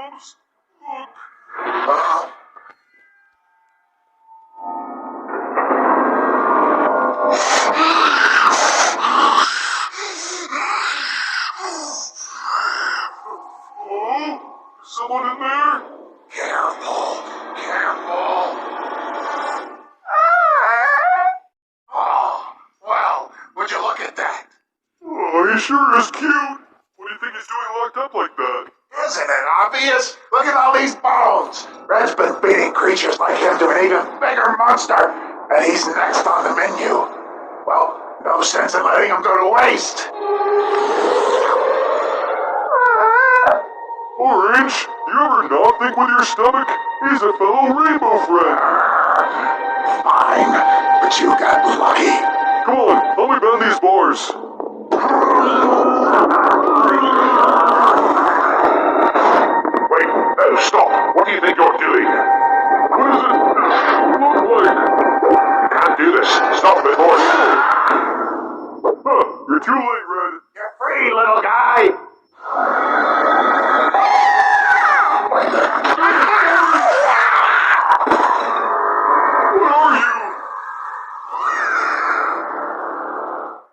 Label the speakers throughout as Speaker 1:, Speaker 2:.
Speaker 1: comes. Look. Oh, someone in there?
Speaker 2: Careful. Oh, well, would you look at that?
Speaker 1: Oh, he sure is cute. What do you think he's doing locked up like that?
Speaker 2: Isn't it obvious? Look at all these bones. Red's been beating creatures like him to an even bigger monster, and he's next on the menu. Well, no sense in letting him go to waste.
Speaker 1: Orange, you ever not think with your stomach? He's a fellow rainbow friend.
Speaker 2: Fine, but you got lucky.
Speaker 1: Come on, help me bend these bars.
Speaker 2: Wait, no, stop. What do you think you're doing?
Speaker 1: What does it look like?
Speaker 2: You can't do this. Stop before you.
Speaker 1: Huh, you're too late, Red.
Speaker 2: You're free, little guy.
Speaker 1: What are you?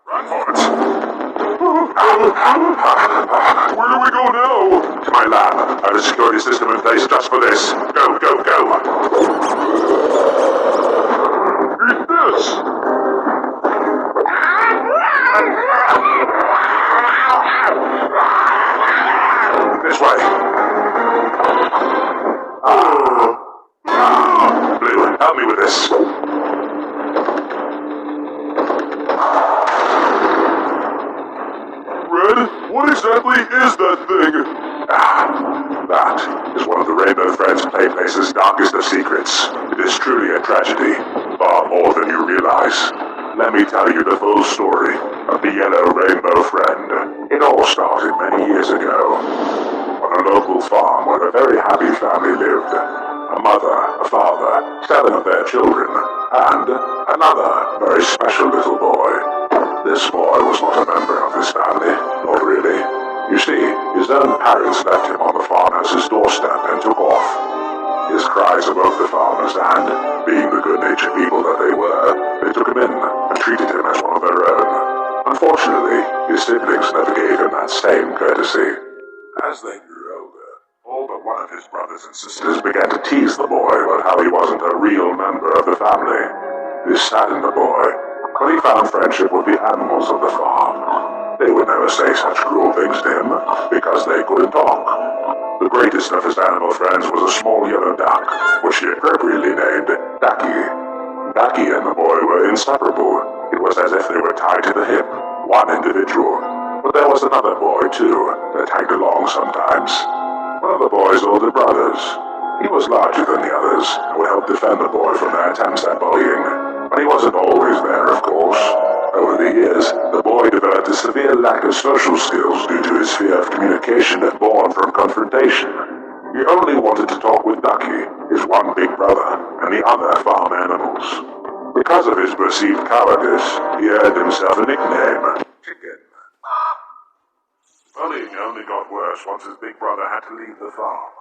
Speaker 2: Run for it.
Speaker 1: Where do we go now?
Speaker 2: To my lab. I have a security system in place just for this. Go.
Speaker 1: Eat this.
Speaker 2: This way. Blue, help me with this.
Speaker 1: Red, what exactly is that thing?
Speaker 2: That is one of the Rainbow Friends Playplace's darkest of secrets. It is truly a tragedy, far more than you realize. Let me tell you the full story of the Yellow Rainbow Friend. It all started many years ago, on a local farm where a very happy family lived. A mother, a father, 7 of their children, and another very special little boy. This boy was not a member of this family, not really. You see, his own parents left him on the farmhouse's doorstep and took off. His cries awoke the farmers and, being the good-natured people that they were, they took him in and treated him as one of their own. Unfortunately, his siblings never gave him that same courtesy. As they grew older, all but one of his brothers and sisters began to tease the boy about how he wasn't a real member of the family. This saddened the boy, but he found friendship with the animals of the farm. They would never say such cruel things to him, because they couldn't talk. The greatest of his animal friends was a small yellow duck, which he appropriately named Ducky. Ducky and the boy were inseparable. It was as if they were tied to the hip, one individual. But there was another boy, too, that tagged along sometimes. One of the boy's older brothers. He was larger than the others, and would help defend the boy from their attempts at bullying. But he wasn't always there, of course. Over the years, the boy developed a severe lack of social skills due to his fear of communication born from confrontation. He only wanted to talk with Ducky, his one big brother, and the other farm animals. Because of his perceived cowardice, he earned himself a nickname, Chicken. Bullying only got worse once his big brother had to leave the farm.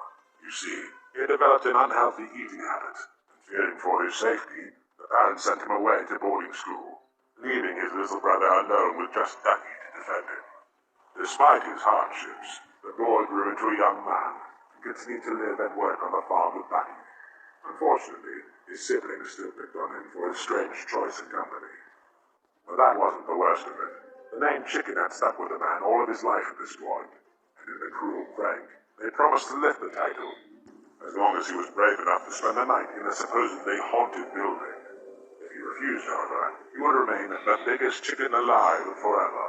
Speaker 2: You see, he had developed an unhealthy eating habit, and fearing for his safety, the parents sent him away to boarding school, leaving his little brother alone with just Ducky to defend him. Despite his hardships, the boy grew into a young man and continued to live and work on the farm with Ducky. Unfortunately, his siblings still picked on him for his strange choice in company. But that wasn't the worst of it. The name Chicken had stuck with the man all of his life at this point, and in a cruel prank, they promised to lift the title, as long as he was brave enough to spend the night in a supposedly haunted building. If he refused, however, he would remain the biggest chicken alive forever.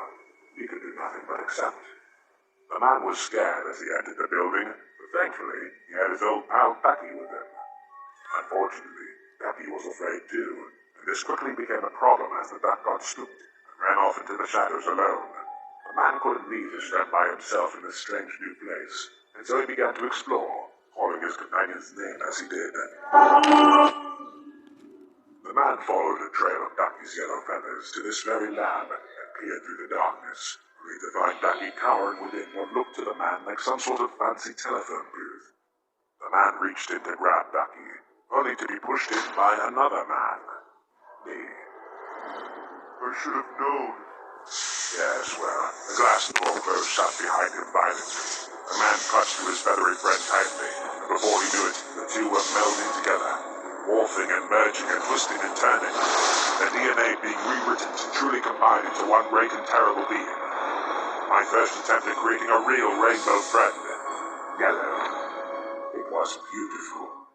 Speaker 2: He could do nothing but accept. The man was scared as he entered the building, but thankfully, he had his old pal Ducky with him. Unfortunately, Ducky was afraid too, and this quickly became a problem as the duck got spooked and ran off into the shadows alone. The man couldn't leave his friend by himself in this strange new place, and so he began to explore, calling his companion's name as he did. The man followed a trail of Ducky's yellow feathers to this very lab and peered through the darkness, only to find Becky cowered within what looked to the man like some sort of fancy telephone booth. The man reached in to grab Becky, only to be pushed in by another man. Me.
Speaker 1: I should have known.
Speaker 2: Yes, well, the glass door closed shut behind him violently. The man clutched to his feathery friend tightly, and before he knew it, the two were melding together, morphing and merging and twisting and turning, their DNA being rewritten to truly combine into one great and terrible being. My first attempt at creating a real rainbow friend. Yellow. It was beautiful.